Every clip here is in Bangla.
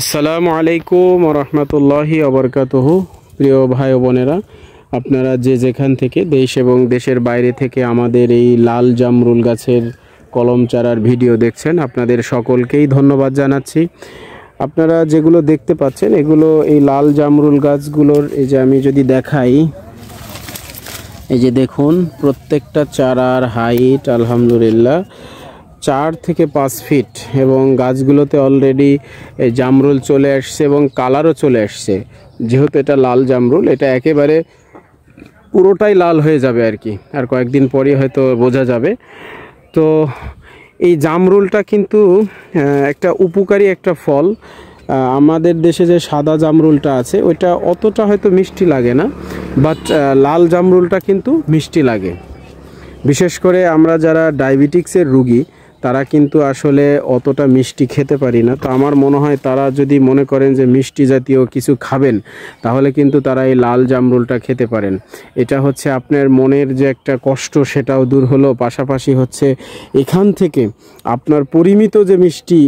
আসসালামু আলাইকুম ওয়া রাহমাতুল্লাহি ওয়া বারাকাতুহু। প্রিয় ভাই ও বোনেরা, আপনারা যে যেখান থেকে দেশ এবং দেশের বাইরে থেকে আমাদের এই লাল জামরুল গাছের কলম চারার ভিডিও দেখছেন, আপনাদের সকলকেই ধন্যবাদ জানাচ্ছি। আপনারা যেগুলো দেখতে পাচ্ছেন এগুলো এই লাল জামরুল গাছগুলোর, এই যে আমি যদি দেখাই, এই যে দেখুন প্রত্যেকটা চারার হাইট আলহামদুলিল্লাহ 4 থেকে 5 ফিট এবং গাছগুলোতে অলরেডি জামরুল চলে আসছে এবং কালারও চলে আসছে। যেহেতু এটা লাল জামরুল, এটা একেবারে পুরোটাই লাল হয়ে যাবে আর কি, আর কয়েকদিন পরই হয়তো বোঝা যাবে। তো এই জামরুলটা কিন্তু একটা উপকারী একটা ফল। আমাদের দেশে যে সাদা জামরুলটা আছে ওইটা অতটা হয়তো মিষ্টি লাগে না, বাট লাল জামরুলটা কিন্তু মিষ্টি লাগে। বিশেষ করে আমরা যারা ডায়াবেটিক্সের রুগী তারা কিন্তু আসলে অতটা মিষ্টি খেতে পারি না। তো আমার মনে হয় তারা যদি মনে করেন যে মিষ্টি জাতীয় কিছু খাবেন, তাহলে কিন্তু তারা এই লাল জামরুলটা খেতে পারেন। এটা হচ্ছে আপনার মনের যে একটা কষ্ট সেটাও দূর হলো, পাশাপাশি হচ্ছে এখান থেকে আপনার পরিমিত যে মিষ্টি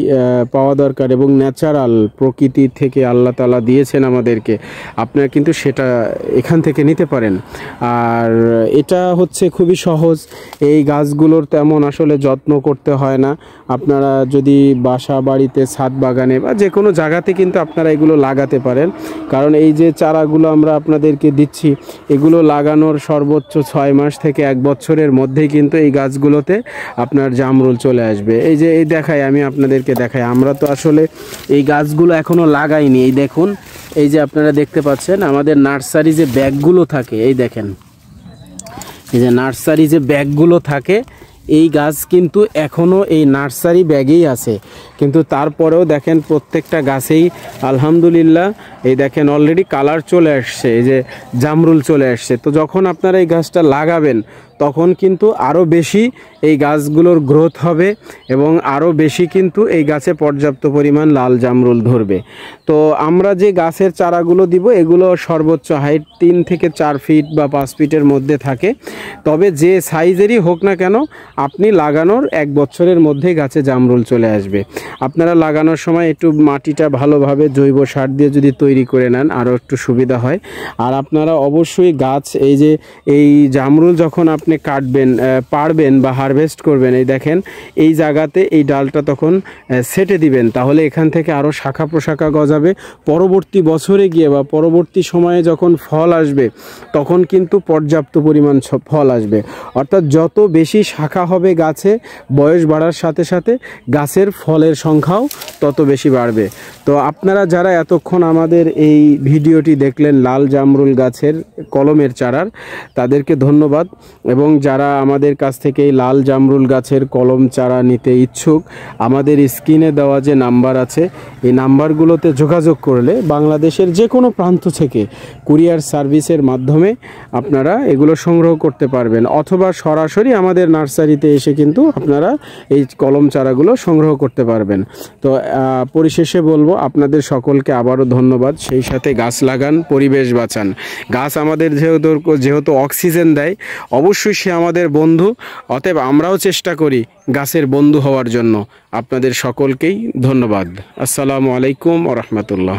পাওয়া দরকার এবং ন্যাচারাল প্রকৃতি থেকে আল্লাহ তাআলা দিয়েছেন আমাদেরকে, আপনারা কিন্তু সেটা এখান থেকে নিতে পারেন। আর এটা হচ্ছে খুবই সহজ। এই গাছগুলোর তেমন আসলে যত্ন করতে হয় না। আপনারা যদি বাসা বাড়িতে ছাদ বাগানে বা যে কোনো জায়গাতে কিন্তু আপনারা এগুলো লাগাতে পারেন, কারণ এই যে চারাগুলো আমরা আপনাদেরকে দিচ্ছি এগুলো লাগানোর সর্বোচ্চ 6 মাস থেকে 1 বছরের মধ্যেই কিন্তু এই গাছগুলোতে আপনার জামরুল চলে আসবে। এই যে এই দেখাই, আমি আপনাদেরকে দেখাই, আমরা তো আসলে এই গাছগুলো এখনো লাগাইনি। এই দেখুন, এই যে আপনারা দেখতে পাচ্ছেন আমাদের নার্সারি যে ব্যাগগুলো থাকে, এই দেখেন, এই যে নার্সারি যে ব্যাগগুলো থাকে, এই গাছ কিন্তু এখনও এই নার্সারি ব্যাগেই আছে। কিন্তু তারপরেও দেখেন প্রত্যেকটা গাছেই আলহামদুলিল্লাহ এই দেখেন অলরেডি কালার চলে আসছে, এই যে জামরুল চলে আসছে। তো যখন আপনারা এই গাছটা লাগাবেন তখন কিন্তু আরও বেশি এই গাছগুলোর গ্রোথ হবে এবং আরও বেশি কিন্তু এই গাছে পর্যাপ্ত পরিমাণ লাল জামরুল ধরবে। তো আমরা যে গাছের চারাগুলো দিব এগুলো সর্বোচ্চ হাইট 3 থেকে 4 ফিট বা 5 ফিটের মধ্যে থাকে। তবে যে সাইজেরই হোক না কেন, আপনি লাগানোর 1 বছরের মধ্যে গাছে জামরুল চলে আসবে। আপনারা লাগানোর সময় একটু মাটিটা ভালোভাবে জৈব সার দিয়ে যদি তৈরি করে নেন আরও একটু সুবিধা হয়। আর আপনারা অবশ্যই গাছ, এই যে এই জামরুল যখন আপনি কাটবেন, পারবেন বা হারভেস্ট করবেন, এই দেখেন এই জায়গাতে এই ডালটা তখন সেটে দিবেন, তাহলে এখান থেকে আরও শাখা প্রশাখা গজাবে। পরবর্তী বছরে গিয়ে বা পরবর্তী সময়ে যখন ফল আসবে তখন কিন্তু পর্যাপ্ত পরিমাণ ফল আসবে। অর্থাৎ যত বেশি শাখা হবে গাছে, বয়স বাড়ার সাথে সাথে গাছের ফলের সংখ্যাও তত বেশি বাড়বে। তো আপনারা যারা এতক্ষণ আমাদের এই ভিডিওটি দেখলেন লাল জামরুল গাছের কলমের চারার, তাদেরকে ধন্যবাদ। এবং যারা আমাদের কাছ থেকে এই লাল জামরুল গাছের কলম চারা নিতে ইচ্ছুক, আমাদের স্ক্রিনে দেওয়া যে নাম্বার আছে এই নাম্বারগুলোতে যোগাযোগ করলে বাংলাদেশের যে কোনো প্রান্ত থেকে কুরিয়ার সার্ভিসের মাধ্যমে আপনারা এগুলো সংগ্রহ করতে পারবেন, অথবা সরাসরি আমাদের নার্সারিতে এসে কিন্তু আপনারা এই কলম চারাগুলো সংগ্রহ করতে পারবেন। তো পরিশেষে বলবো আপনাদের সকলকে আবারও ধন্যবাদ। সেই সাথে গাছ লাগান, পরিবেশ বাঁচান। গাছ আমাদের যেহেতু অক্সিজেন দেয়, অবশ্যই সে আমাদের বন্ধু। অতএব আমরাও চেষ্টা করি গাছের বন্ধু হওয়ার জন্য। আপনাদের সকলকেই ধন্যবাদ। আসসালামু আলাইকুম ওয়া রাহমাতুল্লাহ।